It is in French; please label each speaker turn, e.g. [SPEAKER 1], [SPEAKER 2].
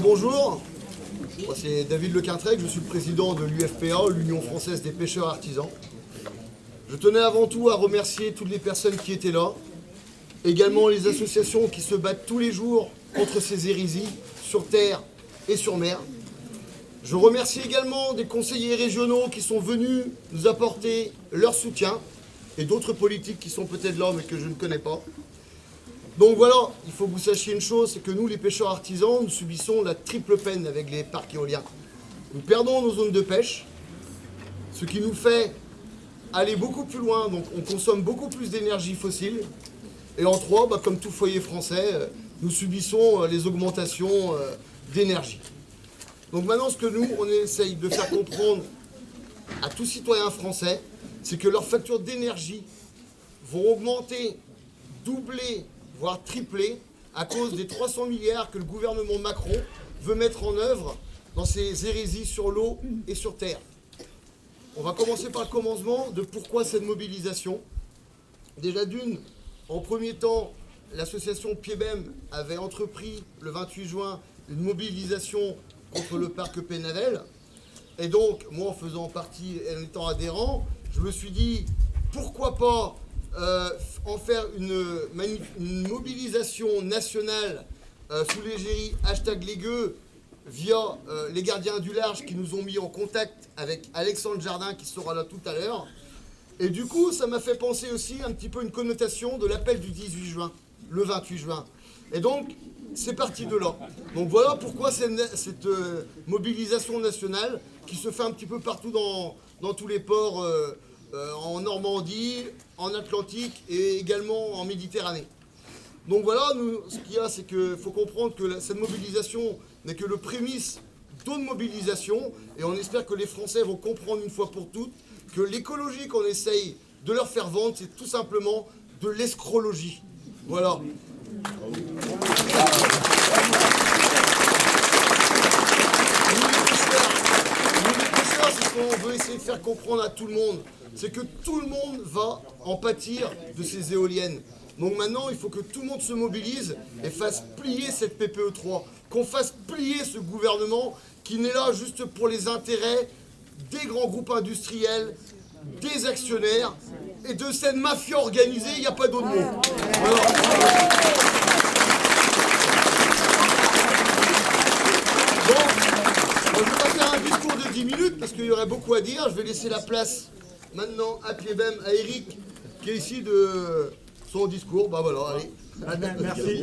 [SPEAKER 1] Bonjour, moi c'est David Lequintrec, je suis le président de l'UFPA, l'Union Française des Pêcheurs Artisans. Je tenais avant tout à remercier toutes les personnes qui étaient là, également les associations qui se battent tous les jours contre ces hérésies, sur terre et sur mer. Je remercie également des conseillers régionaux qui sont venus nous apporter leur soutien, et d'autres politiques qui sont peut-être là mais que je ne connais pas. Donc voilà, il faut que vous sachiez une chose, c'est que nous, les pêcheurs artisans, nous subissons la triple peine avec les parcs éoliens. Nous perdons nos zones de pêche, ce qui nous fait aller beaucoup plus loin, donc on consomme beaucoup plus d'énergie fossile. Et en trois, comme tout foyer français, nous subissons les augmentations d'énergie. Donc maintenant, ce que nous, on essaye de faire comprendre à tous citoyens français, c'est que leurs factures d'énergie vont augmenter, doubler, voire tripler, à cause des 300 milliards que le gouvernement Macron veut mettre en œuvre dans ses hérésies sur l'eau et sur terre. On va commencer par le commencement de pourquoi cette mobilisation. Déjà d'une, en premier temps, l'association Piebem avait entrepris le 28 juin une mobilisation contre le parc Pennavel. Et donc, moi en faisant partie, en étant adhérent, je me suis dit, pourquoi pas en faire une mobilisation nationale sous l'égérie #Légueux via les gardiens du large qui nous ont mis en contact avec Alexandre Jardin qui sera là tout à l'heure. Et du coup, ça m'a fait penser aussi un petit peu une connotation de l'appel du 18 juin, le 28 juin. Et donc, c'est parti de là. Donc voilà pourquoi cette mobilisation nationale qui se fait un petit peu partout dans tous les ports en Normandie, en Atlantique et également en Méditerranée. Donc voilà, ce qu'il y a, c'est qu'il faut comprendre que cette mobilisation n'est que le prémisse d'autres mobilisations et on espère que les Français vont comprendre une fois pour toutes que l'écologie qu'on essaye de leur faire vendre, c'est tout simplement de l'escrologie. Voilà. C'est ce qu'on veut essayer de faire comprendre à tout le monde, c'est que tout le monde va en pâtir de ces éoliennes. Donc maintenant, il faut que tout le monde se mobilise et fasse plier cette PPE3, qu'on fasse plier ce gouvernement qui n'est là juste pour les intérêts des grands groupes industriels, des actionnaires et de cette mafia organisée, il n'y a pas d'autre mot. Voilà. Je ne vais pas faire un discours de 10 minutes parce qu'il y aurait beaucoup à dire. Je vais laisser la place maintenant à Piebem, à Eric, qui est ici de son discours. Bah voilà, allez.
[SPEAKER 2] Merci.